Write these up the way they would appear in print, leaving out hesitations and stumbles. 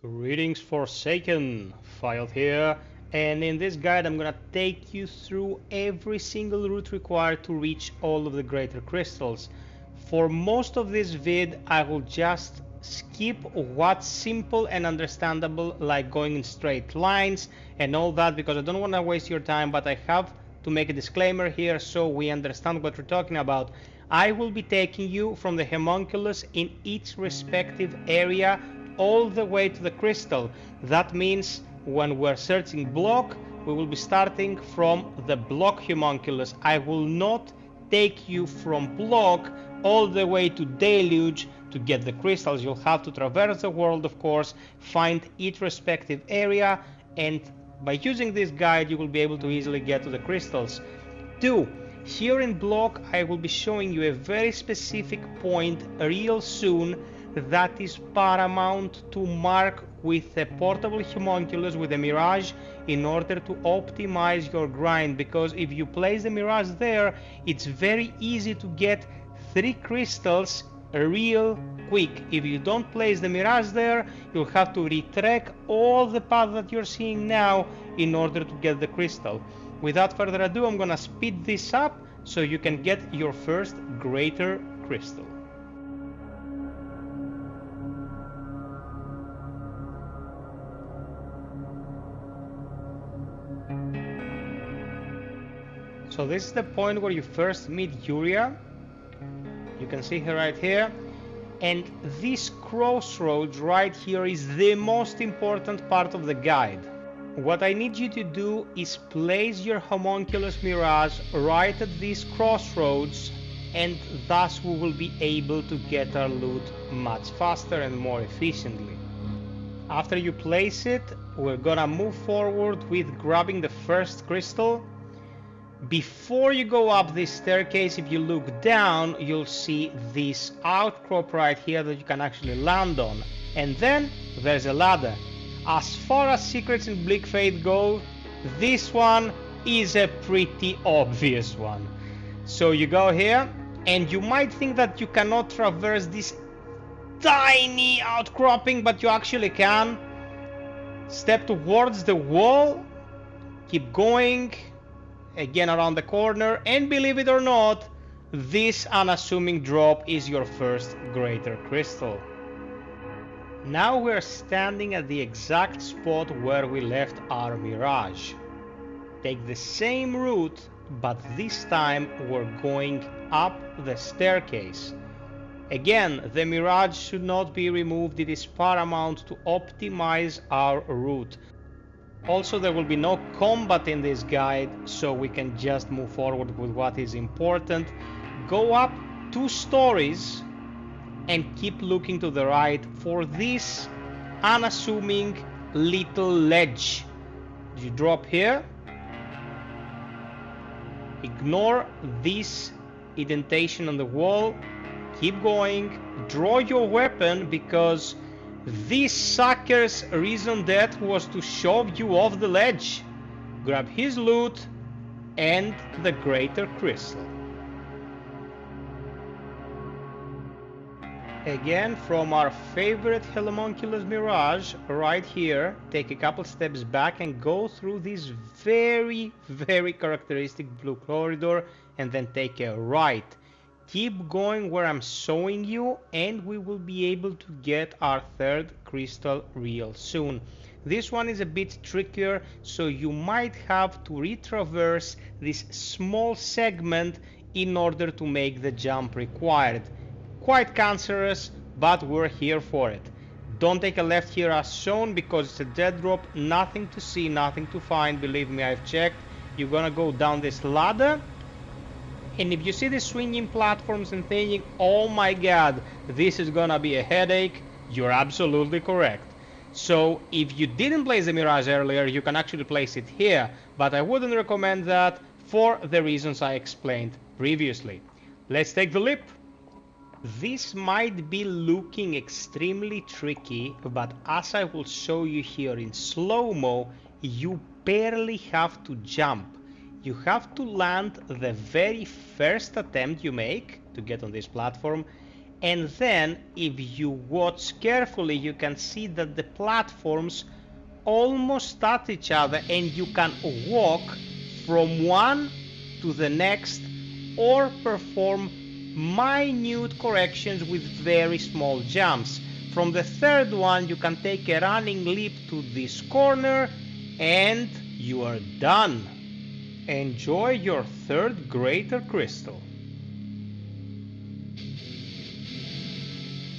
Greetings Forsaken, FiOth here, and in this guide I'm gonna take you through every single route required to reach all of the greater crystals. For most of this vid I will just skip what's simple and understandable, like going in straight lines and all that, because I don't want to waste your time, but I have to make a disclaimer here so we understand what we're talking about. I will be taking you from the Humonculous in each respective area all the way to the crystal. That means when we're searching Blok, we will be starting from the Blok Humonculous. I will not take you from Blok all the way to Deluge to get the crystals. You'll have to traverse the world, of course, find each respective area, and by using this guide you will be able to easily get to the crystals. 2. Here in Blok I will be showing you a very specific point real soon that is paramount to mark with a portable Humonculous with a Mirage in order to optimize your grind, because if you place the Mirage there, it's very easy to get 3 crystals real quick. If you don't place the Mirage there, you'll have to retrek all the path that you're seeing now in order to get the crystal. Without further ado, I'm gonna speed this up so you can get your first greater crystal. So this is the point where you first meet Uria. You can see her right here. And this crossroads right here is the most important part of the guide. What I need you to do is place your Humonculous Mirage right at these crossroads, and thus we will be able to get our loot much faster and more efficiently. After you place it, we're gonna move forward with grabbing the first crystal. Before you go up this staircase, if you look down, you'll see this outcrop right here that you can actually land on. And then there's a ladder. As far as secrets in Bleak Faith go, this one is a pretty obvious one. So you go here, and you might think that you cannot traverse this tiny outcropping, but you actually can. Step towards the wall, keep going, again around the corner, and believe it or not, this unassuming drop is your first greater crystal. Now we're standing at the exact spot where we left our Mirage. Take the same route, but this time we're going up the staircase. Again, the Mirage should not be removed. It is paramount to optimize our route. Also, there will be no combat in this guide, so we can just move forward with what is important. Go up 2 stories and keep looking to the right for this unassuming little ledge. You drop here, ignore this indentation on the wall, keep going, draw your weapon, because this sucker's reason death was to shove you off the ledge. Grab his loot and the greater crystal. Again, from our favorite Humonculous Mirage right here, take a couple steps back and go through this very characteristic blue corridor, and then take a right. Keep going where I'm showing you, and we will be able to get our third crystal real soon. This one is a bit trickier, so you might have to retraverse this small segment in order to make the jump required. Quite cancerous, but we're here for it. Don't take a left here as shown, because it's a dead drop, nothing to see, nothing to find, believe me, I've checked. You're gonna go down this ladder, and if you see the swinging platforms and thinking, oh my god, this is gonna be a headache, you're absolutely correct. So if you didn't place the Mirage earlier, you can actually place it here, but I wouldn't recommend that for the reasons I explained previously. Let's take the leap. This might be looking extremely tricky, but as I will show you here in slow-mo, you barely have to jump. You have to land the very first attempt you make to get on this platform, And then if you watch carefully, you can see that the platforms almost touch each other, and you can walk from one to the next or perform minute corrections with very small jumps. From the third one, you can take a running leap to this corner and you are done. Enjoy your third Greater Crystal.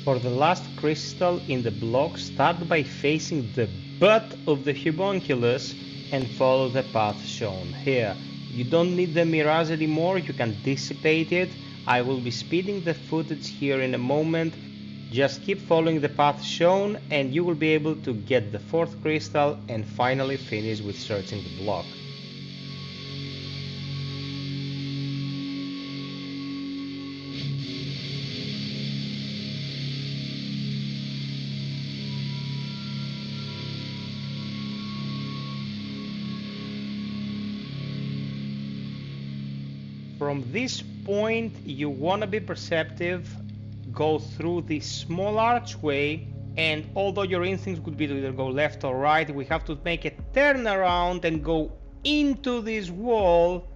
For the last crystal in the block, start by facing the butt of the Humonculous and follow the path shown here. You don't need the mirage anymore, you can dissipate it. I will be speeding the footage here in a moment. Just keep following the path shown and you will be able to get the fourth crystal and finally finish with searching the block. From this point, you want to be perceptive, go through this small archway, and although your instincts would be to either go left or right, we have to make a turn around and go into this wall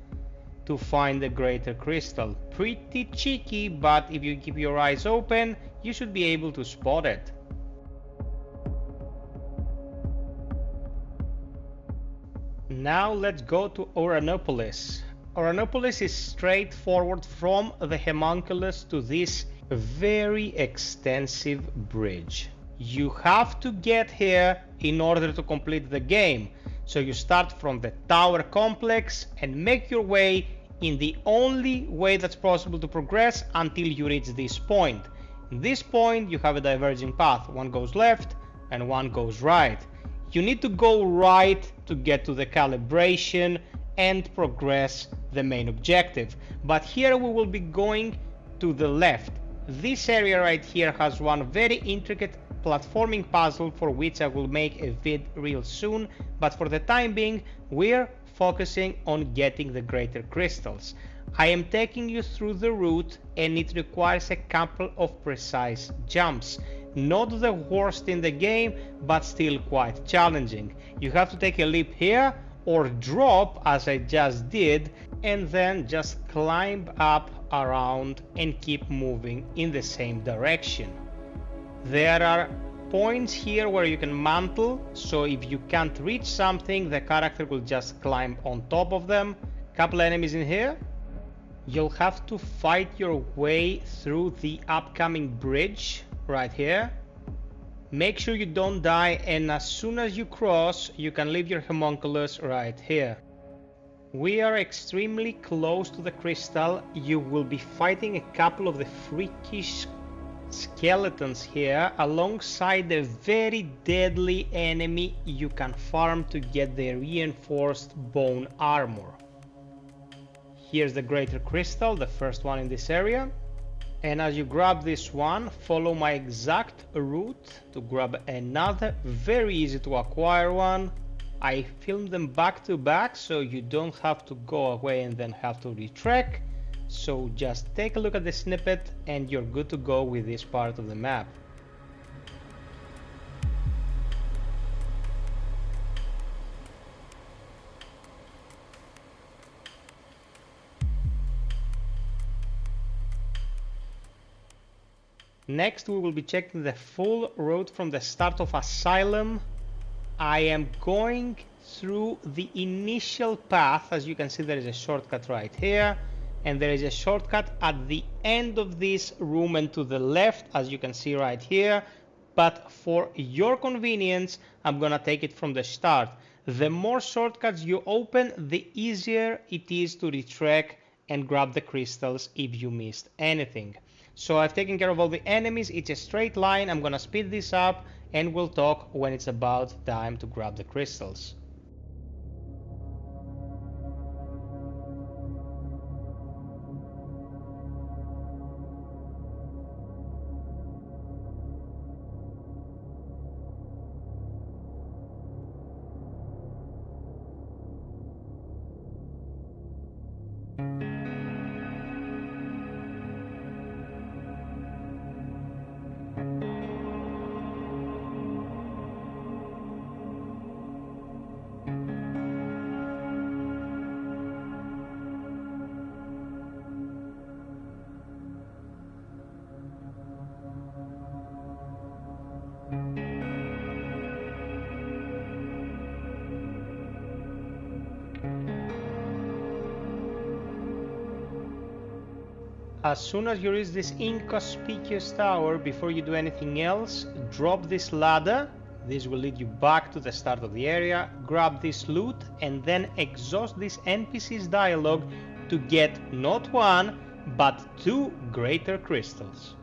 to find the Greater Crystal. Pretty cheeky, but if you keep your eyes open, you should be able to spot it. Now let's go to Uranopolis. Uranopolis is straightforward from the Humonculous to this very extensive bridge. You have to get here in order to complete the game. So you start from the tower complex and make your way in the only way that's possible to progress until you reach this point. In this point you have a diverging path. One goes left and one goes right. You need to go right to get to the calibration and progress the main objective. But here we will be going to the left. This area right here has one very intricate platforming puzzle for which I will make a vid real soon, but for the time being we're focusing on getting the Greater Crystals. I am taking you through the route and it requires a couple of precise jumps. Not the worst in the game, but still quite challenging. You have to take a leap here or drop as I just did and then just climb up around and keep moving in the same direction. There are points here where you can mantle, so if you can't reach something the character will just climb on top of them. Couple enemies in here. You'll have to fight your way through the upcoming bridge right here. Make sure you don't die, and as soon as you cross you can leave your Humonculous right here. We are extremely close to the crystal. You will be fighting a couple of the freakish skeletons here alongside a very deadly enemy you can farm to get the reinforced bone armor. Here's the Greater Crystal, the first one in this area. And as you grab this one, follow my exact route to grab another very easy to acquire one. I filmed them back to back so you don't have to go away and then have to retrek. So just take a look at the snippet and you're good to go with this part of the map. Next we will be checking the full route from the start of Asylum. I am going through the initial path. As you can see, there is a shortcut right here, and there is a shortcut at the end of this room and to the left, as you can see right here. But for your convenience, I'm gonna take it from the start. The more shortcuts you open, the easier it is to retrack and grab the crystals if you missed anything. So I've taken care of all the enemies. It's a straight line. I'm gonna speed this up and we'll talk when it's about time to grab the crystals. As soon as you reach this inconspicuous tower, before you do anything else, drop this ladder. This will lead you back to the start of the area, grab this loot, and then exhaust this NPC's dialogue to get not one, but 2 Greater Crystals.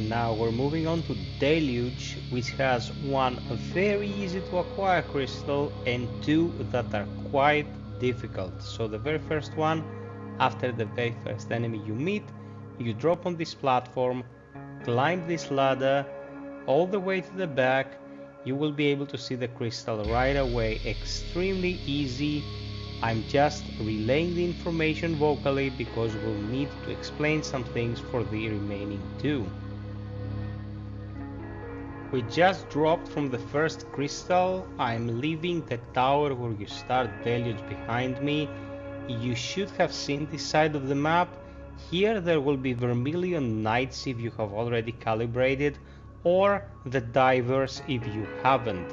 Now we're moving on to Deluge, which has 1 very easy to acquire crystal and 2 that are quite difficult. So the very first one, after the very first enemy you meet, you drop on this platform, climb this ladder all the way to the back. You will be able to see the crystal right away, extremely easy. I'm just relaying the information vocally because we'll need to explain some things for the remaining 2. We just dropped from the first crystal. I'm leaving the tower where you start Deluge behind me. You should have seen this side of the map. Here there will be Vermilion Knights if you have already calibrated, or the divers if you haven't.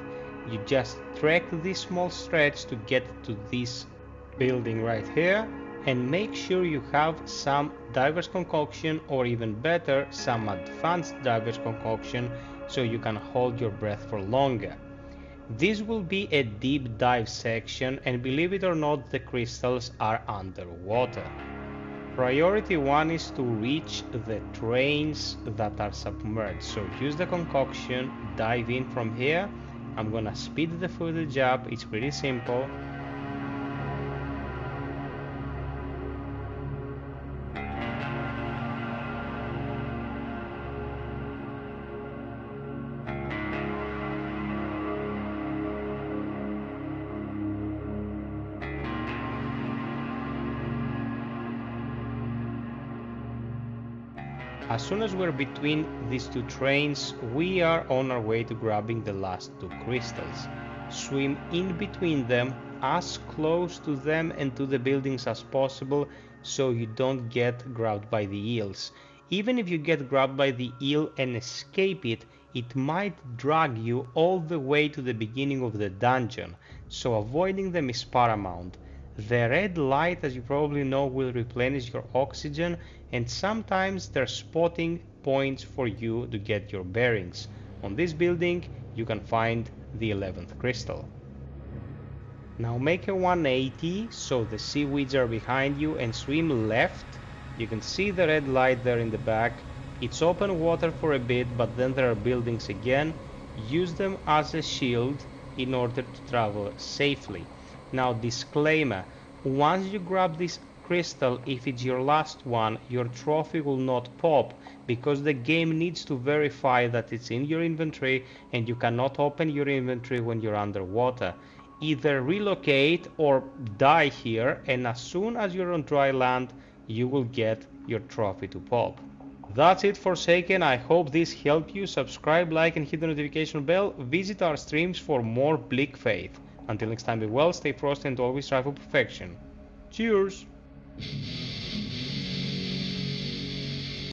You just trek this small stretch to get to this building right here, and make sure you have some divers concoction, or even better, some advanced divers concoction, so you can hold your breath for longer. This will be a deep dive section, and believe it or not, the crystals are underwater. Priority 1 is to reach the trains that are submerged, so use the concoction, dive in from here. I'm gonna speed the footage up, it's pretty simple. As soon as we're between these 2 trains, we are on our way to grabbing the last 2 crystals. Swim in between them, as close to them and to the buildings as possible, so you don't get grabbed by the eels. Even if you get grabbed by the eel and escape it, it might drag you all the way to the beginning of the dungeon, so avoiding them is paramount. The red light, as you probably know, will replenish your oxygen, and sometimes they're spotting points for you to get your bearings. On this building you can find the 11th crystal. Now make a 180 so the seaweeds are behind you and swim left. You can see the red light there in the back. It's open water for a bit, but then there are buildings again. Use them as a shield in order to travel safely. Now disclaimer, once you grab this crystal, if it's your last one, your trophy will not pop, because the game needs to verify that it's in your inventory, and you cannot open your inventory when you're underwater. Either relocate or die here, and as soon as you're on dry land, you will get your trophy to pop. That's it, Forsaken. I hope this helped you. Subscribe, like, and hit the notification bell. Visit our streams for more Bleak Faith. Until next time, be well, stay frosty, and always strive for perfection. Cheers!